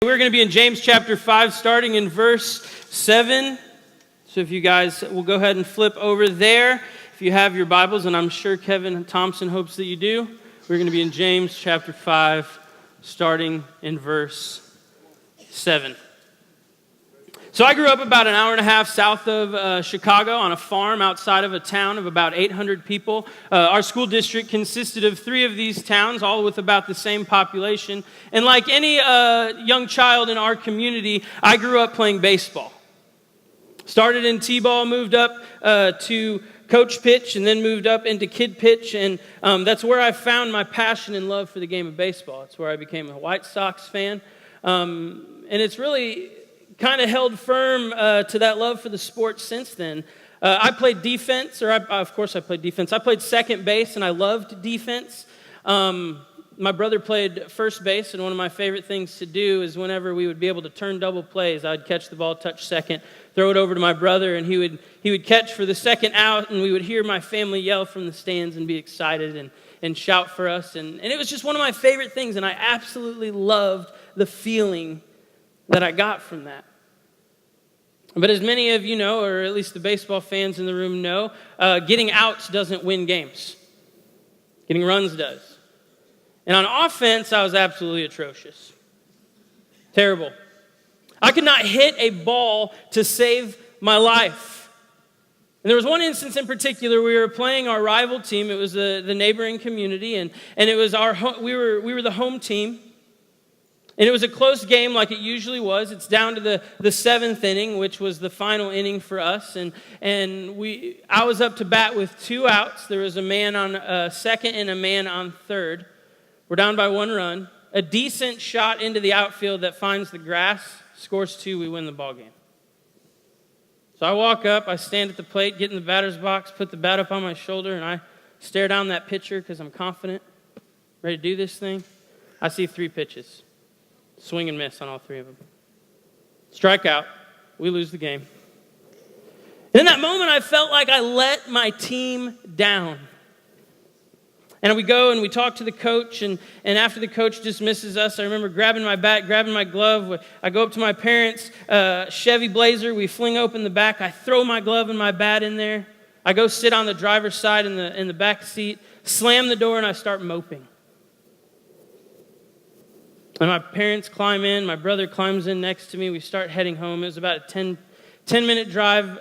We're going to be in James chapter 5, starting in verse 7. So if you guys will go ahead and flip over there, if you have your Bibles, and I'm sure Kevin Thompson hopes that you do. We're going to be in James chapter 5, starting in verse 7. So I grew up about an hour and a half south of Chicago on a farm outside of a town of about 800 people. Our school district consisted of 3 of these towns, all with about the same population. And like any young child in our community, I grew up playing baseball. Started in T-ball, moved up to coach pitch, and then moved up into kid pitch. And that's where I found my passion and love for the game of baseball. It's where I became a White Sox fan. And it's really kind of held firm to that love for the sport since then. I played defense, of course I played defense. I played second base, and I loved defense. My brother played first base, and one of my favorite things to do is whenever we would be able to turn double plays, I'd catch the ball, touch second, throw it over to my brother, and he would catch for the second out, and we would hear my family yell from the stands and be excited and shout for us. And it was just one of my favorite things, and I absolutely loved the feeling that I got from that. But as many of you know, or at least the baseball fans in the room know, getting outs doesn't win games. Getting runs does. And on offense, I was absolutely atrocious. Terrible. I could not hit a ball to save my life. And there was one instance in particular, we were playing our rival team. It was the neighboring community, and it was we were the home team. And it was a close game like it usually was. It's down to the 7th inning, which was the final inning for us. And I was up to bat with 2 outs. There was a man on second and a man on third. We're down by 1 run. A decent shot into the outfield that finds the grass, scores 2, we win the ball game. So I walk up, I stand at the plate, get in the batter's box, put the bat up on my shoulder, and I stare down that pitcher because I'm confident, ready to do this thing. I see 3 pitches. Swing and miss on all 3 of them. Strike out. We lose the game. And in that moment, I felt like I let my team down. And we go and we talk to the coach, and after the coach dismisses us, I remember grabbing my bat, grabbing my glove. I go up to my parents' Chevy Blazer. We fling open the back. I throw my glove and my bat in there. I go sit on the driver's side in the back seat, slam the door, and I start moping. And my parents climb in, my brother climbs in next to me, we start heading home. It was about a 10-minute drive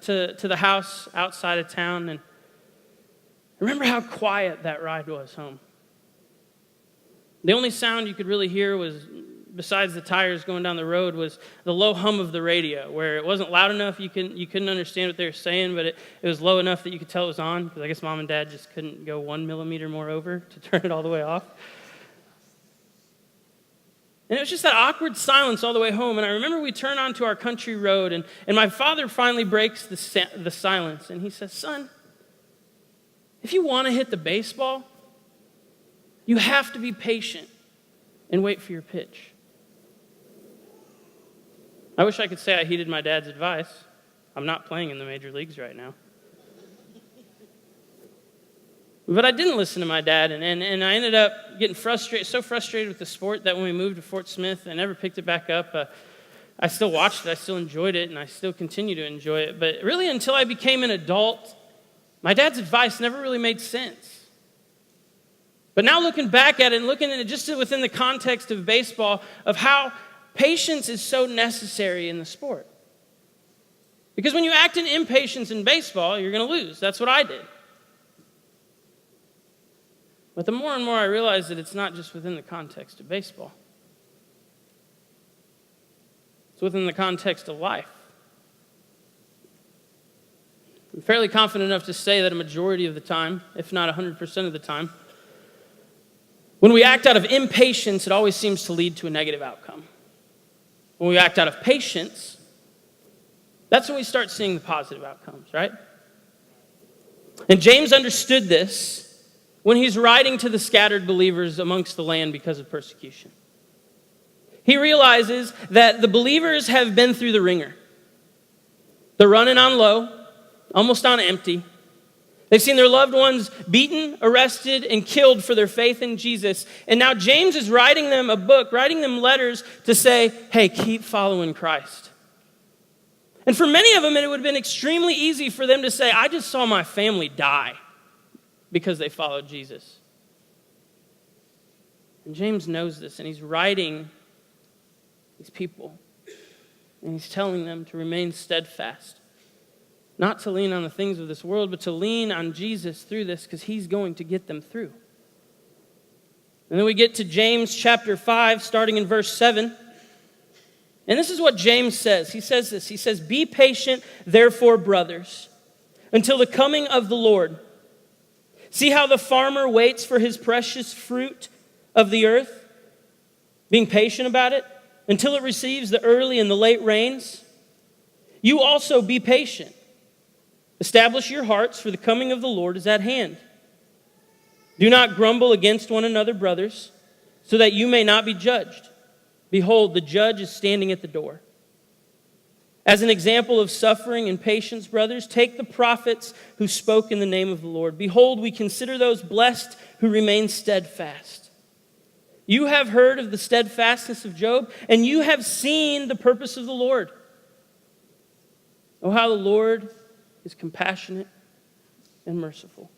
to the house outside of town. And I remember how quiet that ride was home. The only sound you could really hear was, besides the tires going down the road, was the low hum of the radio, where it wasn't loud enough you couldn't understand what they were saying, but it was low enough that you could tell it was on, because I guess Mom and Dad just couldn't go 1 millimeter more over to turn it all the way off. And it was just that awkward silence all the way home. And I remember we turn onto our country road, and my father finally breaks the silence. And he says, "Son, if you want to hit the baseball, you have to be patient and wait for your pitch." I wish I could say I heeded my dad's advice. I'm not playing in the major leagues right now. But I didn't listen to my dad, and I ended up getting so frustrated with the sport that when we moved to Fort Smith, I never picked it back up. I still watched it, I still enjoyed it, and I still continue to enjoy it. But really, until I became an adult, my dad's advice never really made sense. But now looking back at it and looking at it just within the context of baseball, of how patience is so necessary in the sport. Because when you act in impatience in baseball, you're going to lose. That's what I did. But the more and more I realize that it's not just within the context of baseball. It's within the context of life. I'm fairly confident enough to say that a majority of the time, if not 100% of the time, when we act out of impatience, it always seems to lead to a negative outcome. When we act out of patience, that's when we start seeing the positive outcomes, right? And James understood this when he's writing to the scattered believers amongst the land because of persecution. He realizes that the believers have been through the ringer. They're running on low, almost on empty. They've seen their loved ones beaten, arrested, and killed for their faith in Jesus. And now James is writing them a book, writing them letters to say, hey, keep following Christ. And for many of them, it would have been extremely easy for them to say, I just saw my family die because they followed Jesus. And James knows this, and he's writing these people, and he's telling them to remain steadfast. Not to lean on the things of this world, but to lean on Jesus through this, because he's going to get them through. And then we get to James chapter 5, starting in verse 7. And this is what James says. He says this. He says, be patient, therefore, brothers, until the coming of the Lord. See how the farmer waits for his precious fruit of the earth, being patient about it, until it receives the early and the late rains. You also be patient. Establish your hearts, for the coming of the Lord is at hand. Do not grumble against one another, brothers, so that you may not be judged. Behold, the judge is standing at the door. As an example of suffering and patience, brothers, take the prophets who spoke in the name of the Lord. Behold, we consider those blessed who remain steadfast. You have heard of the steadfastness of Job, and you have seen the purpose of the Lord. Oh, how the Lord is compassionate and merciful.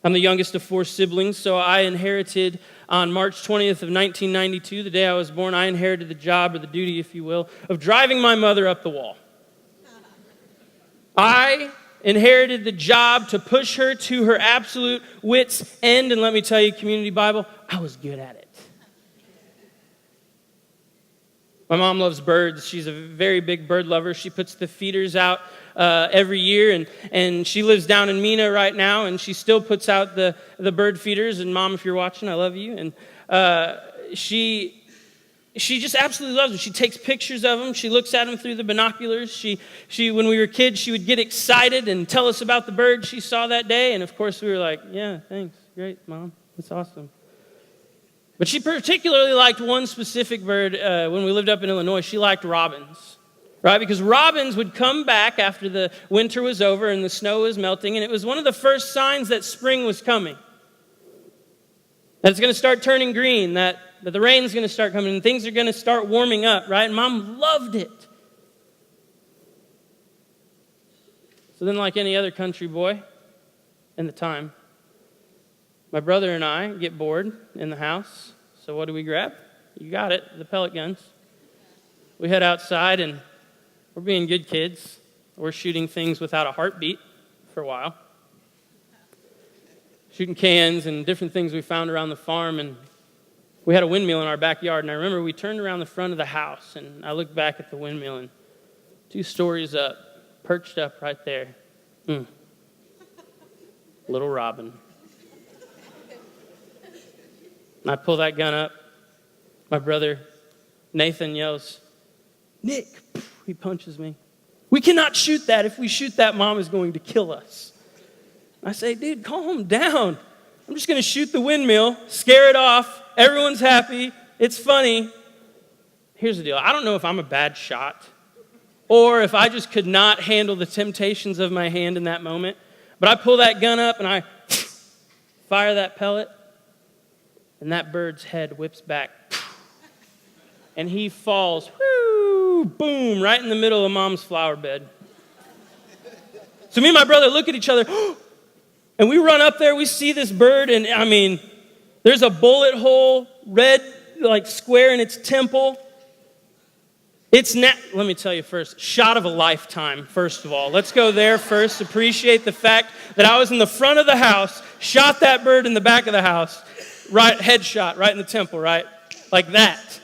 I'm the youngest of 4 siblings, so I inherited on March 20th of 1992, the day I was born, I inherited the job, or the duty, if you will, of driving my mother up the wall. I inherited the job to push her to her absolute wit's end, and let me tell you, Community Bible, I was good at it. My mom loves birds. She's a very big bird lover. She puts the feeders out every year, and she lives down in Mena right now, and she still puts out the bird feeders. And Mom, if you're watching, I love you. And she just absolutely loves them. She takes pictures of them. She looks at them through the binoculars. She when we were kids, she would get excited and tell us about the birds she saw that day. And of course, we were like, yeah, thanks, great, Mom, that's awesome. But she particularly liked one specific bird when we lived up in Illinois. She liked robins, right? Because robins would come back after the winter was over and the snow was melting, and it was one of the first signs that spring was coming. That it's going to start turning green, that the rain's going to start coming, and things are going to start warming up, right? And Mom loved it. So then, like any other country boy in the time, my brother and I get bored in the house, so what do we grab? You got it, the pellet guns. We head outside, and we're being good kids. We're shooting things without a heartbeat for a while. Shooting cans and different things we found around the farm, and we had a windmill in our backyard, and I remember we turned around the front of the house, and I looked back at the windmill, and 2 stories up, perched up right there. Little robin. And I pull that gun up. My brother, Nathan, yells, Nick, he punches me. We cannot shoot that. If we shoot that, Mom is going to kill us. I say, dude, calm down. I'm just going to shoot the windmill, scare it off. Everyone's happy. It's funny. Here's the deal. I don't know if I'm a bad shot or if I just could not handle the temptations of my hand in that moment. But I pull that gun up and I fire that pellet. And that bird's head whips back. And he falls, whoo, boom, right in the middle of Mom's flower bed. So me and my brother look at each other, and we run up there, we see this bird, and I mean, there's a bullet hole, red, like square in its temple. Let me tell you first, shot of a lifetime, first of all. Let's go there first, appreciate the fact that I was in the front of the house, shot that bird in the back of the house. Right, headshot, right in the temple, right? Like that.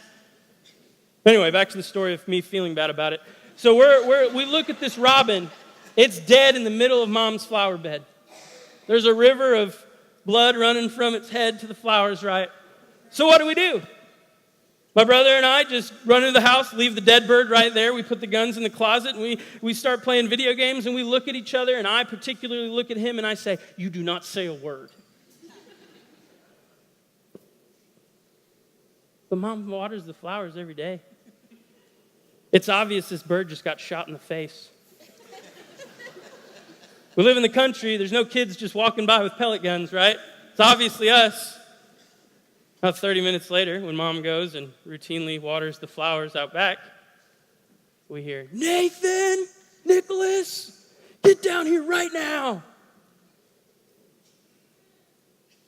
Anyway, back to the story of me feeling bad about it. So we look at this robin. It's dead in the middle of Mom's flower bed. There's a river of blood running from its head to the flowers, right? So what do? My brother and I just run into the house, leave the dead bird right there. We put the guns in the closet, and we start playing video games, and we look at each other, and I particularly look at him, and I say, you do not say a word. But Mom waters the flowers every day. It's obvious this bird just got shot in the face. We live in the country. There's no kids just walking by with pellet guns, right? It's obviously us. About 30 minutes later, when Mom goes and routinely waters the flowers out back, we hear, "Nathan, Nicholas, get down here right now."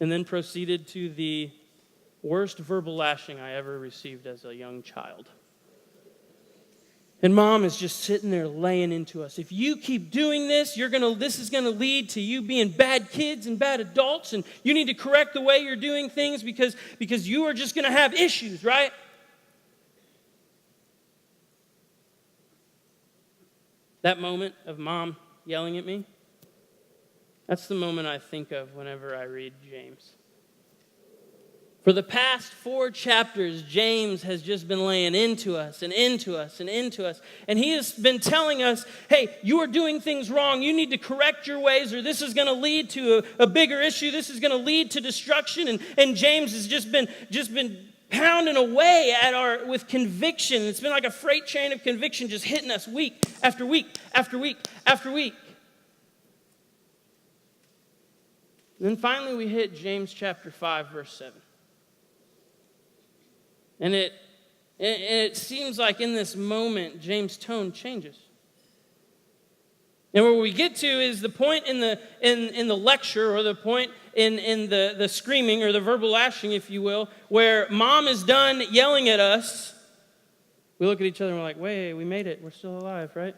And then proceeded to the worst verbal lashing I ever received as a young child. And Mom is just sitting there laying into us. If you keep doing this, this is going to lead to you being bad kids and bad adults, and you need to correct the way you're doing things because you are just going to have issues, right? That moment of Mom yelling at me, that's the moment I think of whenever I read James. For the past 4 chapters, James has just been laying into us and into us and into us. And he has been telling us, hey, you are doing things wrong. You need to correct your ways, or this is going to lead to a bigger issue. This is going to lead to destruction. And James has just been pounding away at with conviction. It's been like a freight train of conviction just hitting us week after week after week after week. And then finally we hit James chapter 5, verse 7. And it seems like in this moment, James' tone changes. And where we get to is the point in the lecture, or the point in the screaming or the verbal lashing, if you will, where Mom is done yelling at us. We look at each other and we're like, wait, we made it. We're still alive, right?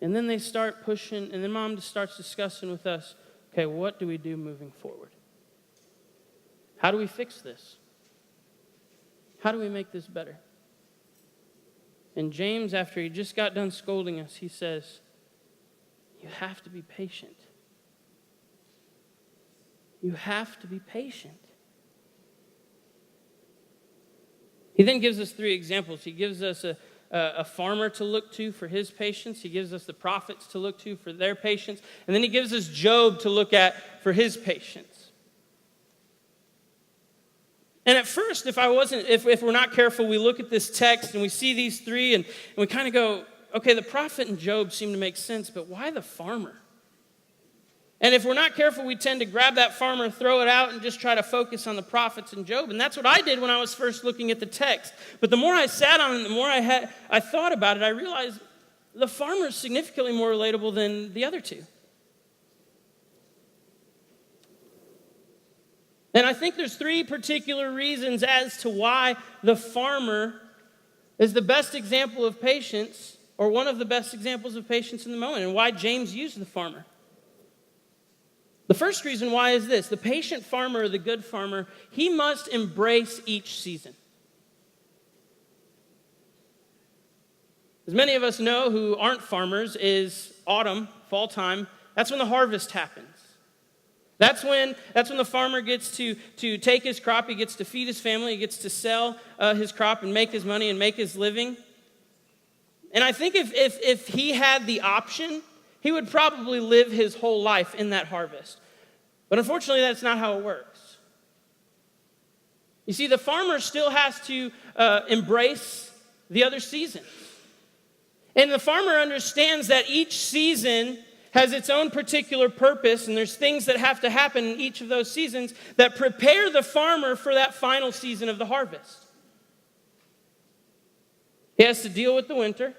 And then they start pushing, and then Mom just starts discussing with us, okay, what do we do moving forward? How do we fix this? How do we make this better? And James, after he just got done scolding us, he says, you have to be patient. You have to be patient. He then gives us 3 examples. He gives us a farmer to look to for his patience. He gives us the prophets to look to for their patience. And then he gives us Job to look at for his patience. And at first, if we're not careful, we look at this text and we see these 3 and we kind of go, okay, the prophet and Job seem to make sense, but why the farmer? And if we're not careful, we tend to grab that farmer, throw it out, and just try to focus on the prophets and Job. And that's what I did when I was first looking at the text. But the more I sat on it, the more I thought about it, I realized the farmer is significantly more relatable than the other 2. And I think there's 3 particular reasons as to why the farmer is the best example of patience, or one of the best examples of patience in the moment, and why James used the farmer. The first reason why is this: the patient farmer, or the good farmer, he must embrace each season. As many of us know who aren't farmers, is autumn, fall time. That's when the harvest happens. That's when the farmer gets to take his crop, he gets to feed his family, he gets to sell his crop and make his money and make his living. And I think if he had the option, he would probably live his whole life in that harvest. But unfortunately, that's not how it works. You see, the farmer still has to embrace the other seasons. And the farmer understands that each season has its own particular purpose, and there's things that have to happen in each of those seasons that prepare the farmer for that final season of the harvest. He has to deal with the winter,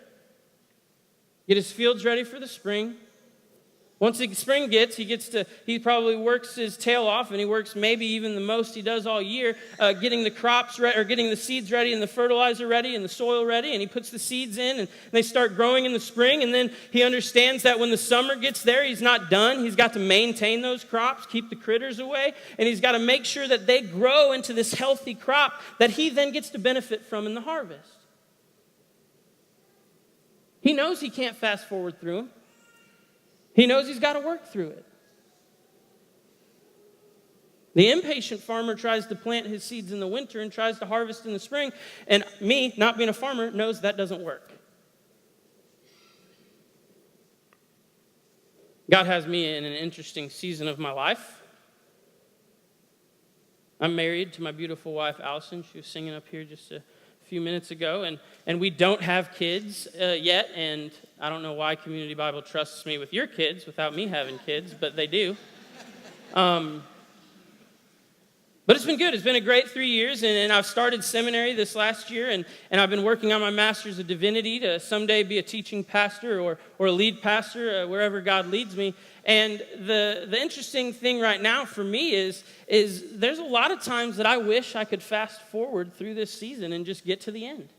get his fields ready for the spring. Once the spring he probably works his tail off, and he works maybe even the most he does all year, getting the crops ready, or getting the seeds ready, and the fertilizer ready, and the soil ready, and he puts the seeds in, and they start growing in the spring, and then he understands that when the summer gets there, he's not done. He's got to maintain those crops, keep the critters away, and he's got to make sure that they grow into this healthy crop that he then gets to benefit from in the harvest. He knows he can't fast forward through them. He knows he's got to work through it. The impatient farmer tries to plant his seeds in the winter and tries to harvest in the spring. And me, not being a farmer, knows that doesn't work. God has me in an interesting season of my life. I'm married to my beautiful wife, Allison. She was singing up here just a few minutes ago, and we don't have kids yet, and I don't know why Community Bible trusts me with your kids without me having kids, but they do. But it's been good. It's been a great 3 years, and I've started seminary this last year, and I've been working on my Master's of Divinity to someday be a teaching pastor or a lead pastor wherever God leads me. And the interesting thing right now for me is there's a lot of times that I wish I could fast forward through this season and just get to the end.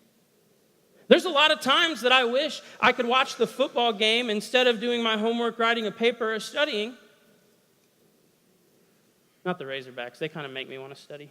There's a lot of times that I wish I could watch the football game instead of doing my homework, writing a paper, or studying. Not the Razorbacks. They kind of make me want to study.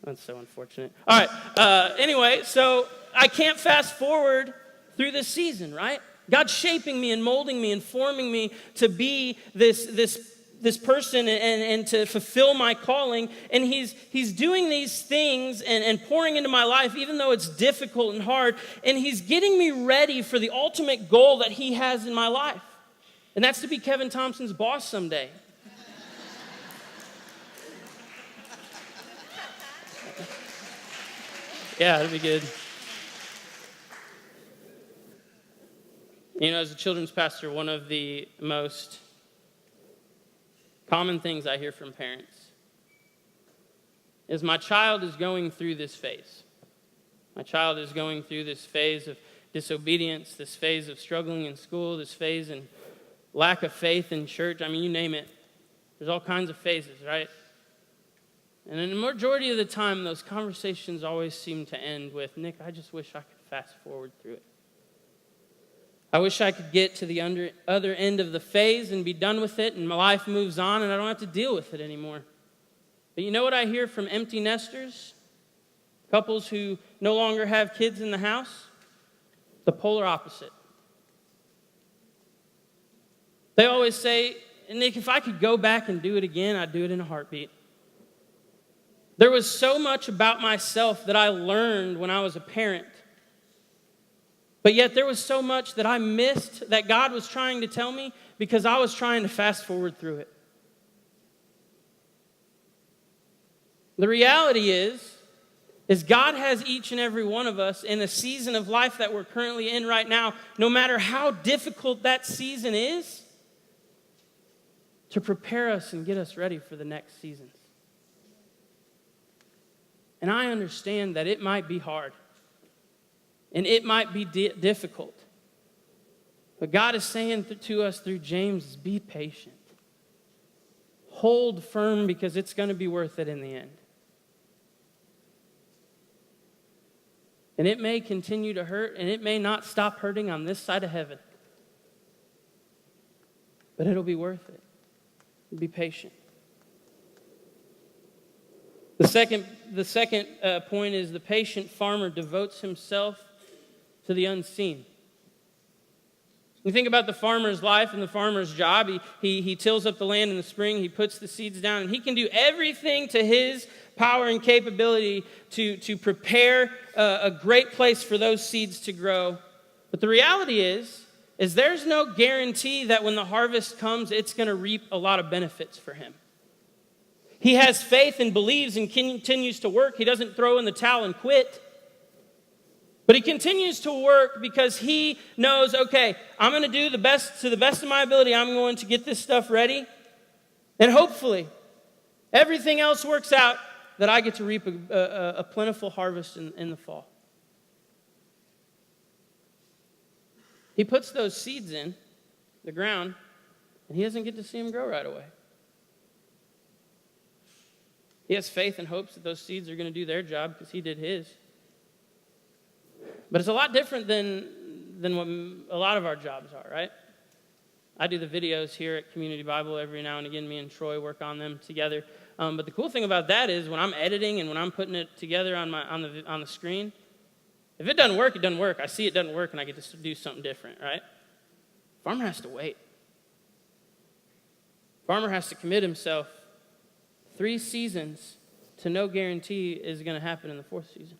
That's so unfortunate. All right. Anyway, so I can't fast forward through this season, right? God's shaping me and molding me and forming me to be this person and to fulfill my calling. And he's doing these things and pouring into my life, even though it's difficult and hard. And he's getting me ready for the ultimate goal that he has in my life. And that's to be Kevin Thompson's boss someday. Yeah, that'd be good. You know, as a children's pastor, one of the most common things I hear from parents is my child is going through this phase. My child is going through this phase of disobedience, this phase of struggling in school, this phase and lack of faith in church. I mean, you name it. There's all kinds of phases, right? And in the majority of the time, those conversations always seem to end with, Nick, I just wish I could fast forward through it. I wish I could get to the other end of the phase and be done with it, and my life moves on, and I don't have to deal with it anymore. But you know what I hear from empty nesters? Couples who no longer have kids in the house? The polar opposite. They always say, Nick, if I could go back and do it again, I'd do it in a heartbeat. There was so much about myself that I learned when I was a parent. But yet there was so much that I missed that God was trying to tell me because I was trying to fast forward through it. The reality is God has each and every one of us in a season of life that we're currently in right now, no matter how difficult that season is, to prepare us and get us ready for the next seasons. And I understand that it might be hard. And it might be difficult. But God is saying to us through James, be patient. Hold firm because it's going to be worth it in the end. And it may continue to hurt, and it may not stop hurting on this side of heaven. But it'll be worth it. Be patient. The second point is the patient farmer devotes himself to the unseen. You think about the farmer's life and the farmer's job. He tills up the land in the spring. He puts the seeds down, and he can do everything to his power and capability to prepare a great place for those seeds to grow. But the reality is there's no guarantee that when the harvest comes, it's going to reap a lot of benefits for him. He has faith and believes and continues to work. He doesn't throw in the towel and quit. But he continues to work because he knows, okay, I'm going to do the best to the best of my ability. I'm going to get this stuff ready. And hopefully, everything else works out that I get to reap a plentiful harvest in the fall. He puts those seeds in the ground, and he doesn't get to see them grow right away. He has faith and hopes that those seeds are going to do their job because he did his. But it's a lot different than what a lot of our jobs are, right? I do the videos here at Community Bible every now and again. Me and Troy work on them together. But the cool thing about that is when I'm editing and when I'm putting it together on the screen, if it doesn't work, it doesn't work. I see it doesn't work, and I get to do something different, right? Farmer has to wait. Farmer has to commit himself 3 seasons to no guarantee is going to happen in the 4th season.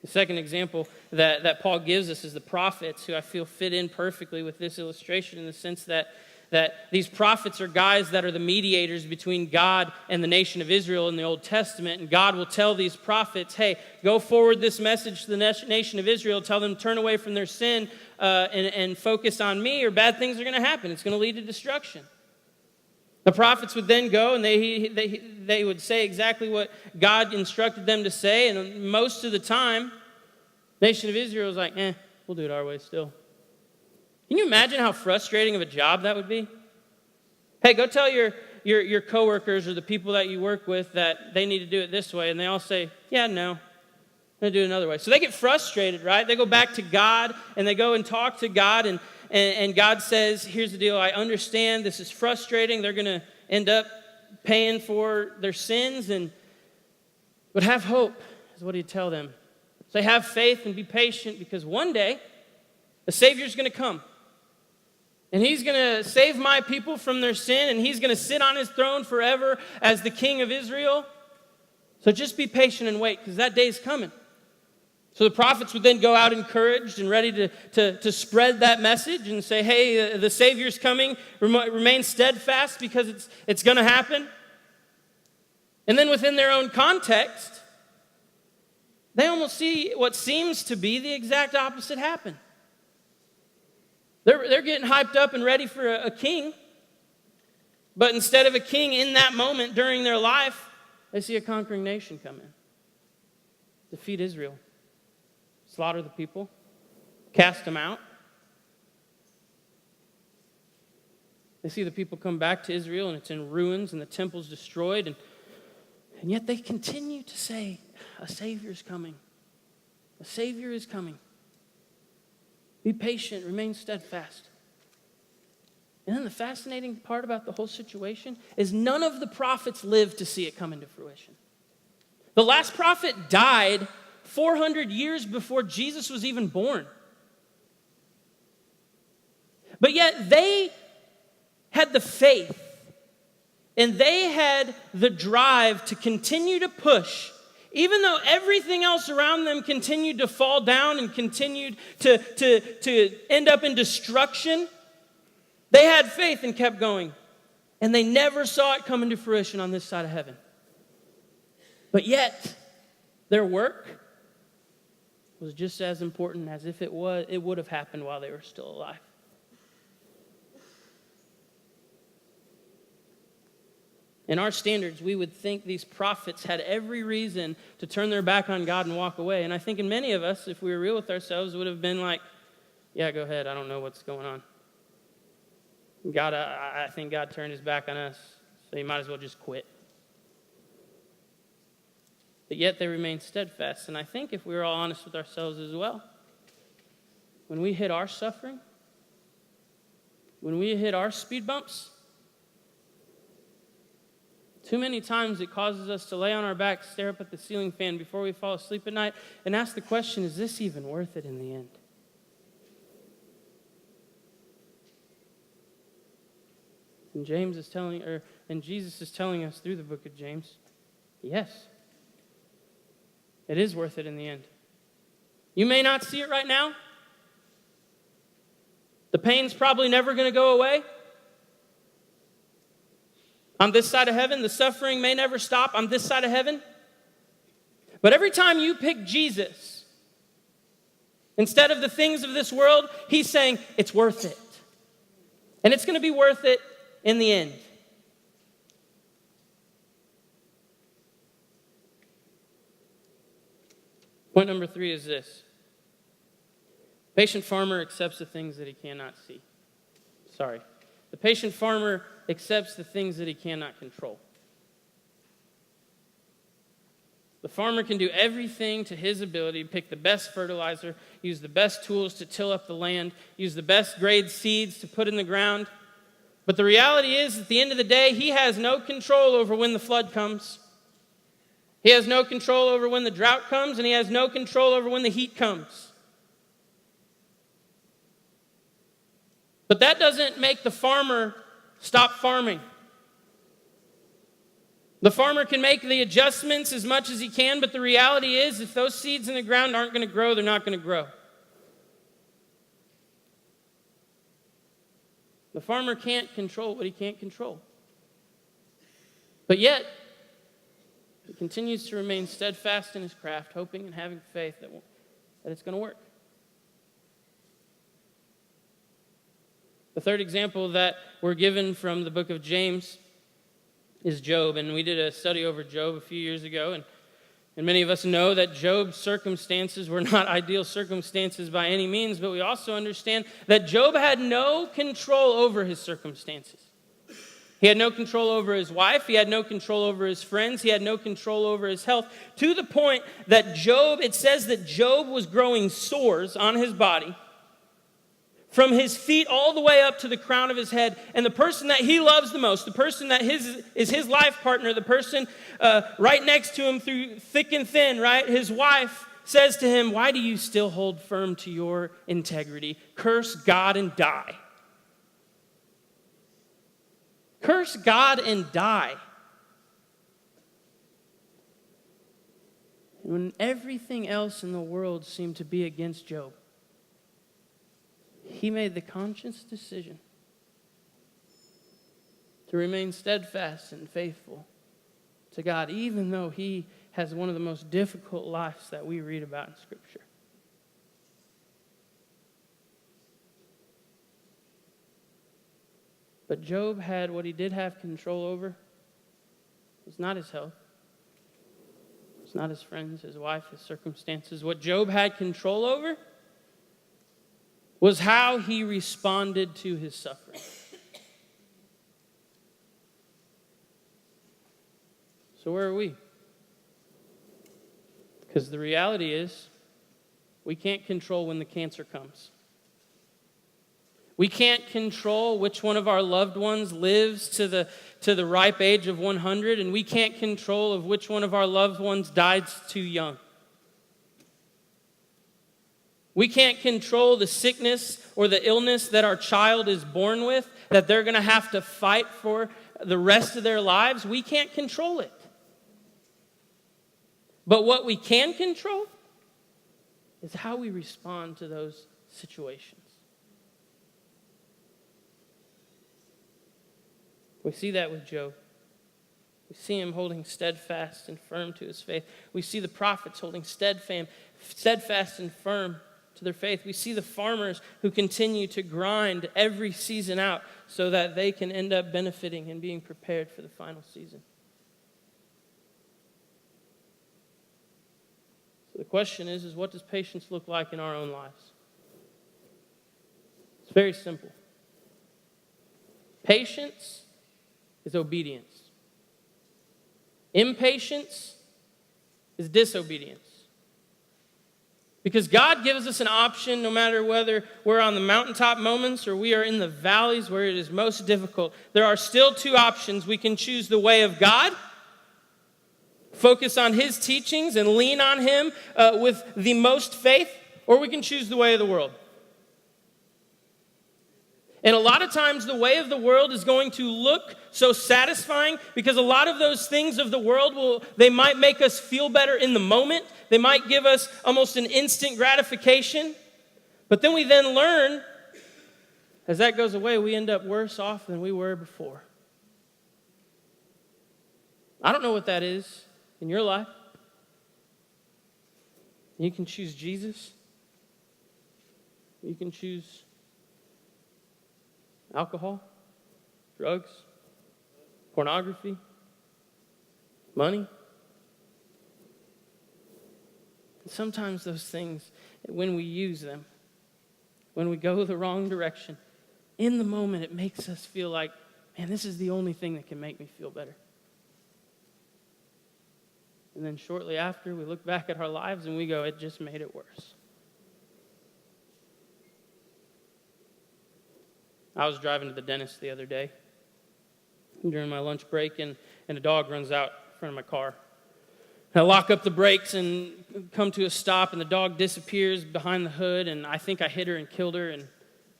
The second example that Paul gives us is the prophets, who I feel fit in perfectly with this illustration in the sense that that these prophets are guys that are the mediators between God and the nation of Israel in the Old Testament. And God will tell these prophets, hey, go forward this message to the nation of Israel. Tell them to turn away from their sin and focus on me, or bad things are going to happen. It's going to lead to destruction. The prophets would then go and they would say exactly what God instructed them to say. And most of the time, the nation of Israel was like, we'll do it our way still. Can you imagine how frustrating of a job that would be? Hey, go tell your coworkers or the people that you work with that they need to do it this way. And they all say, yeah, no, I'm going to do it another way. So they get frustrated, right? They go back to God and they go and talk to God. And God says, here's the deal. I understand this is frustrating. They're going to end up paying for their sins. But have hope is what he'd tell them. Say, have faith and be patient, because one day the Savior's going to come. And he's going to save my people from their sin. And he's going to sit on his throne forever as the King of Israel. So just be patient and wait, because that day's coming. So the prophets would then go out encouraged and ready to spread that message and say, hey, the Savior's coming. Remain steadfast, because it's going to happen. And then within their own context, they almost see what seems to be the exact opposite happen. They're getting hyped up and ready for a king. But instead of a king in that moment during their life, they see a conquering nation come in. Defeat Israel. Slaughter the people. Cast them out. They see the people come back to Israel and it's in ruins and the temple's destroyed. And yet they continue to say, a Savior's coming. A Savior is coming. Be patient, remain steadfast. And then the fascinating part about the whole situation is none of the prophets lived to see it come into fruition. The last prophet died 400 years before Jesus was even born. But yet they had the faith and they had the drive to continue to push. Even though everything else around them continued to fall down and continued to end up in destruction, they had faith and kept going. And they never saw it come into fruition on this side of heaven. But yet, their work was just as important as if it would have happened while they were still alive. In our standards, we would think these prophets had every reason to turn their back on God and walk away. And I think in many of us, if we were real with ourselves, would have been like, yeah, go ahead. I don't know what's going on. God, I think God turned his back on us, so you might as well just quit. But yet they remain steadfast. And I think if we were all honest with ourselves as well, when we hit our suffering, when we hit our speed bumps, too many times it causes us to lay on our back, stare up at the ceiling fan before we fall asleep at night, and ask the question, is this even worth it in the end? And Jesus is telling us through the book of James, yes, it is worth it in the end. You may not see it right now. The pain's probably never going to go away. On this side of heaven, the suffering may never stop on this side of heaven. But every time you pick Jesus, instead of the things of this world, he's saying it's worth it. And it's going to be worth it in the end. Point number 3 is this. Patient farmer accepts the things that he cannot see. The patient farmer accepts the things that he cannot control. The farmer can do everything to his ability, pick the best fertilizer, use the best tools to till up the land, use the best grade seeds to put in the ground. But the reality is, at the end of the day, he has no control over when the flood comes. He has no control over when the drought comes, and he has no control over when the heat comes. But that doesn't make the farmer stop farming. The farmer can make the adjustments as much as he can, but the reality is, if those seeds in the ground aren't going to grow, they're not going to grow. The farmer can't control what he can't control. But yet, he continues to remain steadfast in his craft, hoping and having faith that it's going to work. The third example that we're given from the book of James is Job. And we did a study over Job a few years ago. And many of us know that Job's circumstances were not ideal circumstances by any means. But we also understand that Job had no control over his circumstances. He had no control over his wife. He had no control over his friends. He had no control over his health. To the point that it says that Job was growing sores on his body from his feet all the way up to the crown of his head. And the person that he loves the most, the person that is his life partner, the person right next to him through thick and thin, right? His wife says to him, "Why do you still hold firm to your integrity? Curse God and die." Curse God and die. When everything else in the world seemed to be against Job, he made the conscious decision to remain steadfast and faithful to God, even though he has one of the most difficult lives that we read about in Scripture. But Job had what he did have control over. It's not his health. It's not his friends, his wife, his circumstances. What Job had control over was how he responded to his suffering. So where are we? Because the reality is, we can't control when the cancer comes. We can't control which one of our loved ones lives to the ripe age of 100, and we can't control of which one of our loved ones dies too young. We can't control the sickness or the illness that our child is born with, that they're going to have to fight for the rest of their lives. We can't control it. But what we can control is how we respond to those situations. We see that with Job. We see him holding steadfast and firm to his faith. We see the prophets holding steadfast and firm to their faith. We see the farmers who continue to grind every season out so that they can end up benefiting and being prepared for the final season. So the question is what does patience look like in our own lives? It's very simple. Patience is obedience. Impatience is disobedience. Because God gives us an option no matter whether we're on the mountaintop moments or we are in the valleys where it is most difficult. There are still two options. We can choose the way of God, focus on His teachings and lean on Him with the most faith, or we can choose the way of the world. And a lot of times the way of the world is going to look so satisfying because a lot of those things of the world they might make us feel better in the moment. They might give us almost an instant gratification. But then we learn, as that goes away, we end up worse off than we were before. I don't know what that is in your life. You can choose Jesus. You can choose alcohol, drugs, pornography, money. And sometimes those things, when we use them, when we go the wrong direction, in the moment it makes us feel like, man, this is the only thing that can make me feel better. And then shortly after, we look back at our lives and we go, it just made it worse. I was driving to the dentist the other day during my lunch break, and a dog runs out in front of my car. I lock up the brakes and come to a stop, and the dog disappears behind the hood, and I think I hit her and killed her, and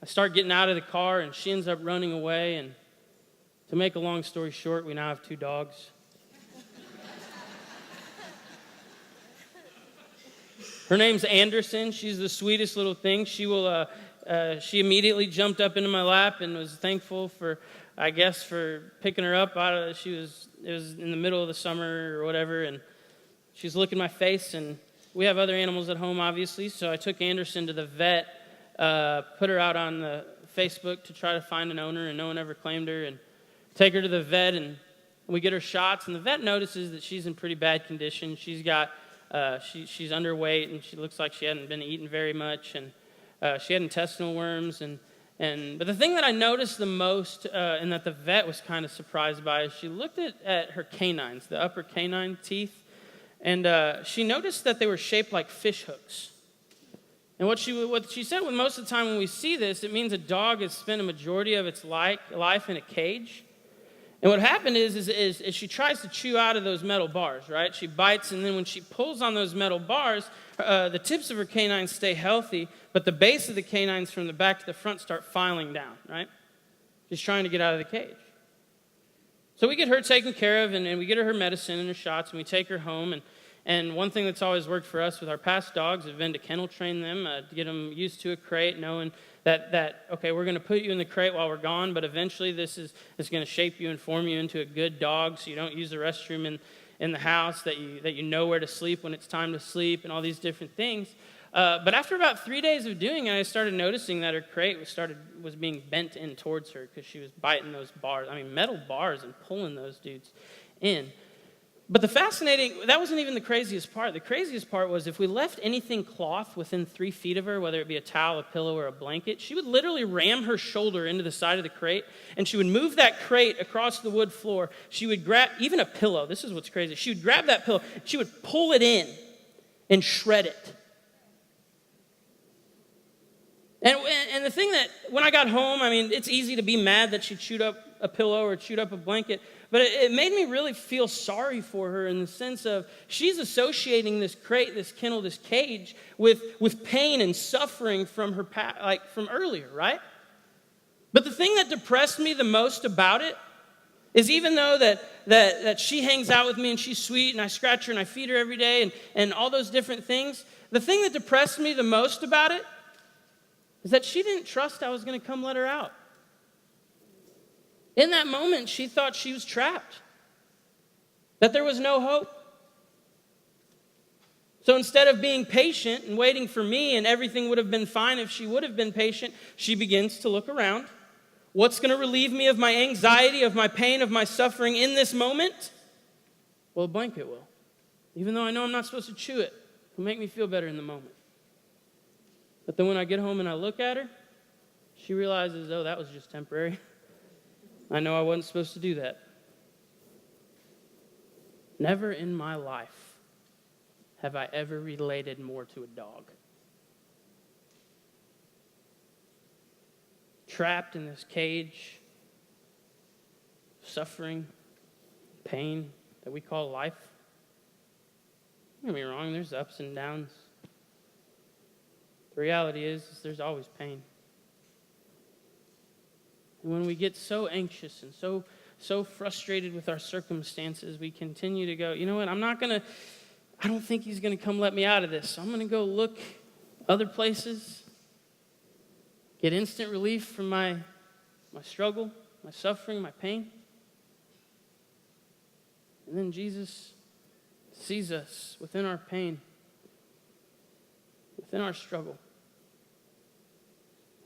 I start getting out of the car, and she ends up running away, and to make a long story short, we now have 2 dogs. Her name's Anderson. She's the sweetest little thing. She will she immediately jumped up into my lap and was thankful for picking her up. It was in the middle of the summer or whatever, and she's looking my face, and we have other animals at home, obviously, so I took Anderson to the vet, put her out on the Facebook to try to find an owner, and no one ever claimed her, and take her to the vet, and we get her shots, and the vet notices that she's in pretty bad condition. She's she's underweight, and she looks like she hadn't been eating very much, and she had intestinal worms, but the thing that I noticed the most, and that the vet was kind of surprised by, is she looked at her canines, the upper canine teeth, and she noticed that they were shaped like fish hooks. And what she said, well, most of the time when we see this, it means a dog has spent a majority of its life in a cage. And what happened is she tries to chew out of those metal bars, right? She bites, and then when she pulls on those metal bars, the tips of her canines stay healthy, but the base of the canines from the back to the front start filing down, right? She's trying to get out of the cage. So we get her taken care of, and we get her medicine and her shots, and we take her home. And one thing that's always worked for us with our past dogs have been to kennel train them, to get them used to a crate, knowing that okay, we're going to put you in the crate while we're gone, but eventually this is going to shape you and form you into a good dog, so you don't use the restroom in the house, that you know where to sleep when it's time to sleep, and all these different things. But after about 3 days of doing it, I started noticing that her crate was being bent in towards her because she was biting those bars. I mean, metal bars, and pulling those dudes in. But that wasn't even the craziest part. The craziest part was if we left anything cloth within 3 feet of her, whether it be a towel, a pillow, or a blanket, she would literally ram her shoulder into the side of the crate, and she would move that crate across the wood floor. She would grab, even a pillow, this is what's crazy, she would grab that pillow, she would pull it in and shred it. And the thing that, when I got home, I mean, it's easy to be mad that she chewed up a pillow or chewed up a blanket, but it made me really feel sorry for her in the sense of she's associating this crate, this kennel, this cage with pain and suffering from her from earlier, right? But the thing that depressed me the most about it is even though that she hangs out with me and she's sweet and I scratch her and I feed her every day and all those different things, the thing that depressed me the most about it is that she didn't trust I was going to come let her out. In that moment, she thought she was trapped, that there was no hope. So instead of being patient and waiting for me and everything would have been fine if she would have been patient, she begins to look around. What's going to relieve me of my anxiety, of my pain, of my suffering in this moment? Well, a blanket will. Even though I know I'm not supposed to chew it, it'll make me feel better in the moment. But then when I get home and I look at her, she realizes, oh, that was just temporary. I know I wasn't supposed to do that. Never in my life have I ever related more to a dog. Trapped in this cage, suffering, pain that we call life. Don't get me wrong, there's ups and downs. The reality is there's always pain. And when we get so anxious and so frustrated with our circumstances, we continue to go, you know what, I don't think he's going to come let me out of this. So I'm going to go look other places, get instant relief from my struggle, my suffering, my pain. And then Jesus sees us within our pain, within our struggle.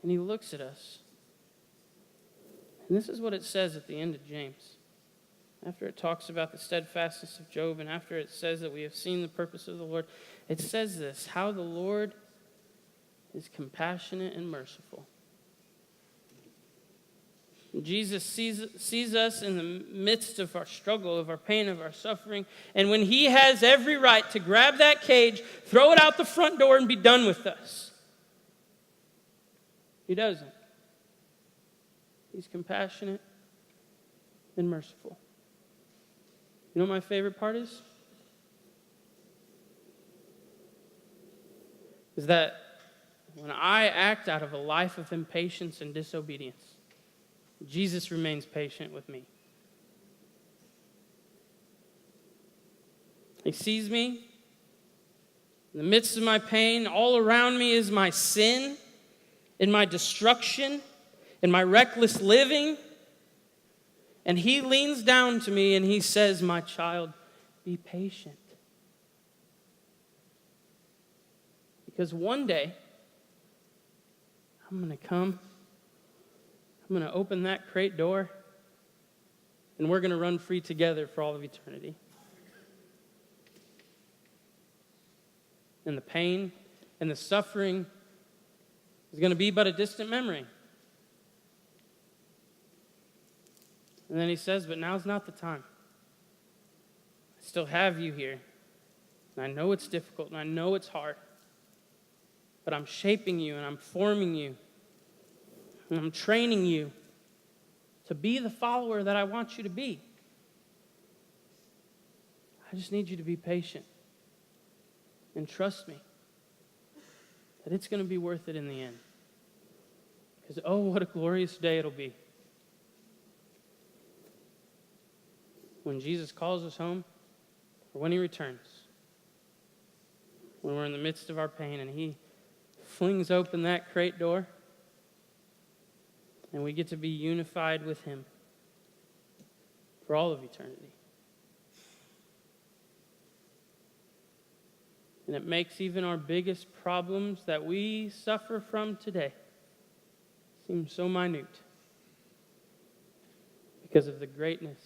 And he looks at us. And this is what it says at the end of James. After it talks about the steadfastness of Job, and after it says that we have seen the purpose of the Lord, it says this, how the Lord is compassionate and merciful. And Jesus sees us in the midst of our struggle, of our pain, of our suffering, and when he has every right to grab that cage, throw it out the front door, and be done with us, he doesn't. He's compassionate and merciful. You know what my favorite part is? Is that when I act out of a life of impatience and disobedience, Jesus remains patient with me. He sees me in the midst of my pain. All around me is my sin. in my destruction, in my reckless living. And he leans down to me and he says, my child, be patient. Because one day, I'm going to come, I'm going to open that crate door, and we're going to run free together for all of eternity. And the pain and the suffering is going to be but a distant memory. And then he says, but now's not the time. I still have you here. And I know it's difficult and I know it's hard. But I'm shaping you and I'm forming you. And I'm training you to be the follower that I want you to be. I just need you to be patient. And trust me that it's going to be worth it in the end. Because, oh, what a glorious day it'll be when Jesus calls us home, or when he returns, when we're in the midst of our pain and he flings open that crate door and we get to be unified with him for all of eternity. And it makes even our biggest problems that we suffer from today seem so minute because of the greatness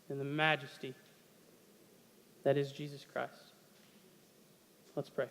and the majesty that is Jesus Christ. Let's pray.